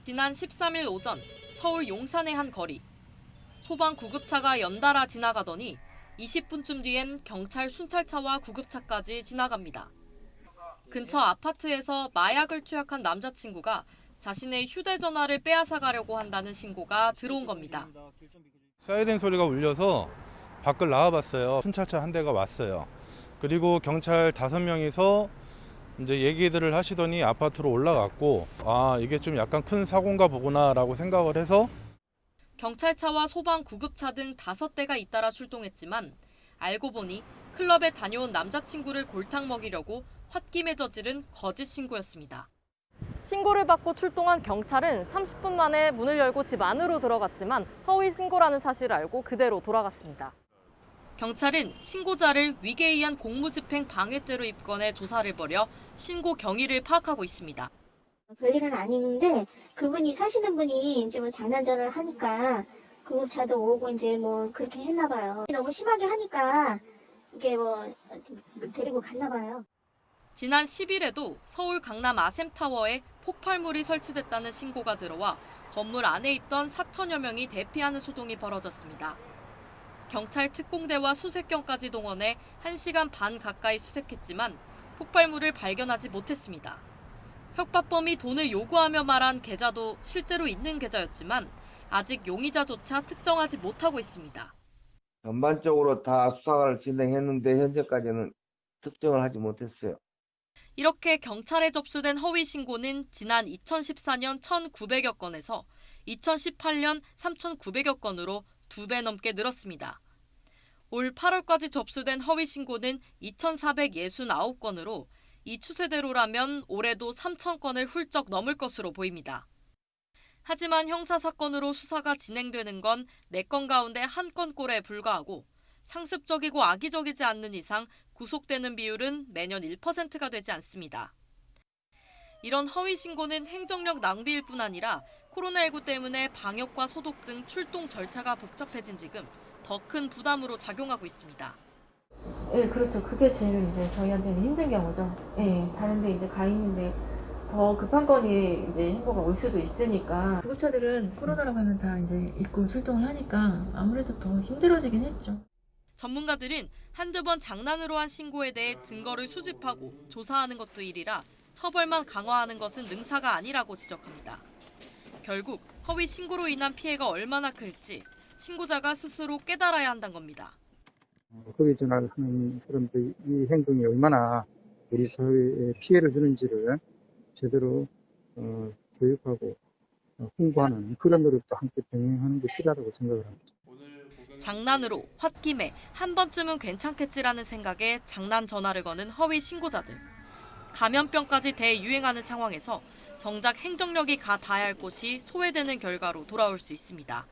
지난 13일 오전 서울 용산의 한 거리. 소방 구급차가 연달아 지나가더니 20분쯤 뒤엔 경찰 순찰차와 구급차까지 지나갑니다. 근처 아파트에서 마약을 투약한 남자친구가 자신의 휴대전화를 빼앗아가려고 한다는 신고가 들어온 겁니다. 사이렌 소리가 울려서 밖을 나와봤어요. 순찰차 한 대가 왔어요. 그리고 경찰 5명이서 이제 얘기들을 하시더니 아파트로 올라갔고, 이게 좀 약간 큰 사고인가 보구나라고 생각을 해서 경찰차와 소방 구급차 등 5대가 잇따라 출동했지만 알고 보니 클럽에 다녀온 남자친구를 골탕 먹이려고 홧김에 저지른 거짓 신고였습니다. 신고를 받고 출동한 경찰은 30분 만에 문을 열고 집 안으로 들어갔지만 허위 신고라는 사실을 알고 그대로 돌아갔습니다. 경찰은 신고자를 위계의한 공무집행 방해죄로 입건해 조사를 벌여 신고 경위를 파악하고 있습니다. 별일은 아닌데 그분이 사시는 분이 이제 뭐 장난전을 하니까 구급차도 오고 이제 뭐 그렇게 했나 봐요. 너무 심하게 하니까 이게 뭐 데리고 갔나 봐요. 지난 10일에도 서울 강남 아셈타워에 폭발물이 설치됐다는 신고가 들어와 건물 안에 있던 4천여 명이 대피하는 소동이 벌어졌습니다. 경찰 특공대와 수색경까지 동원해 1시간 반 가까이 수색했지만 폭발물을 발견하지 못했습니다. 협박범이 돈을 요구하며 말한 계좌도 실제로 있는 계좌였지만 아직 용의자조차 특정하지 못하고 있습니다. 전반적으로 다 수사를 진행했는데 현재까지는 특정을 하지 못했어요. 이렇게 경찰에 접수된 허위 신고는 지난 2014년 1,900여 건에서 2018년 3,900여 건으로 2배 넘게 늘었습니다. 올 8월까지 접수된 허위 신고는 2,469건으로 이 추세대로라면 올해도 3,000건을 훌쩍 넘을 것으로 보입니다. 하지만 형사사건으로 수사가 진행되는 건 4건 가운데 1건꼴에 불과하고 상습적이고 악의적이지 않는 이상 구속되는 비율은 매년 1%가 되지 않습니다. 이런 허위 신고는 행정력 낭비일 뿐 아니라 코로나19 때문에 방역과 소독 등 출동 절차가 복잡해진 지금 더 큰 부담으로 작용하고 있습니다. 네, 그렇죠. 그게 제일 이제 저희한테는 힘든 경우죠. 네, 다른데 이제 가 있는데 더 급한 건이 이제 신고가 올 수도 있으니까 구급차들은 코로나라고 하면 다 이제 입고 출동을 하니까 아무래도 더 힘들어지긴 했죠. 전문가들은 한두 번 장난으로 한 신고에 대해 증거를 수집하고 조사하는 것도 일이라 처벌만 강화하는 것은 능사가 아니라고 지적합니다. 결국 허위 신고로 인한 피해가 얼마나 클지 신고자가 스스로 깨달아야 한다는 겁니다. 허위 전화를 하는 사람들 이 행동이 얼마나 우리 사회에 피해를 주는지를 제대로 교육하고 홍보하는 그런 노력도 함께 병행하는 게 필요하다고 생각을 합니다. 장난으로 홧김에 한 번쯤은 괜찮겠지라는 생각에 장난 전화를 거는 허위 신고자들. 감염병까지 대유행하는 상황에서 정작 행정력이 가 닿아야 할 곳이 소외되는 결과로 돌아올 수 있습니다.